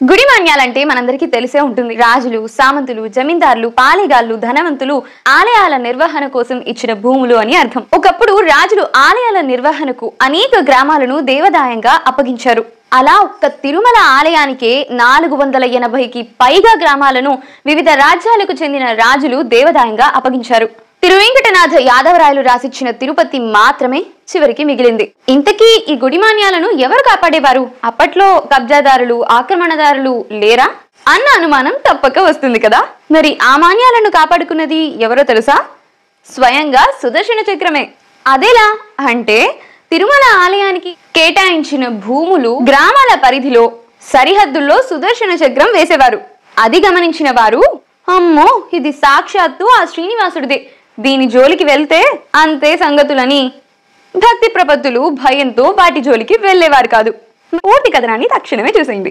గుడిమాన్యాలంటే మనందరికీ తెలిసే ఉంటుంది. రాజులు, సామంతులు, జమీందారులు, పాలేగాళ్లు, ధనవంతులు ఆలయాల నిర్వహణ కోసం ఇచ్చిన భూములు అని అర్థం. ఒకప్పుడు రాజులు ఆలయాల నిర్వహణకు అనేక గ్రామాలను దేవాదాయంగా అప్పగించారు. అలా ఒక్క తిరుమల ఆలయానికే 480కి పైగా గ్రామాలను వివిధ రాజ్యాలకు చెందిన రాజులు దేవాదాయంగా అప్పగించారు. తిరువెంకటనాథ యాదవరాయలు రాసిచ్చిన తిరుపతి మాత్రమే చివరికి మిగిలింది. ఇంతకీ ఈ గుడిమాన్యాలను ఎవరు కాపాడేవారు? అప్పట్లో కబ్జాదారులు, ఆక్రమణదారులు లేరా అన్న అనుమానం తప్పక వస్తుంది కదా. మరి ఆ మాన్యాలను కాపాడుకున్నది ఎవరో తెలుసా? స్వయంగా సుదర్శన చక్రమే. అదేలా అంటే తిరుమల ఆలయానికి కేటాయించిన భూములు గ్రామాల పరిధిలో సరిహద్దుల్లో సుదర్శన చక్రం వేసేవారు. అది గమనించిన వారు, అమ్మో ఇది సాక్షాత్తు ఆ శ్రీనివాసుడిదే, దీని జోలికి వెళ్తే అంతే సంగతులని భక్తి ప్రపత్తులు భయంతో వాటి జోలికి వెళ్లేవారు కాదు. పూర్తి కథనాన్ని తక్షణమే చూసేయండి.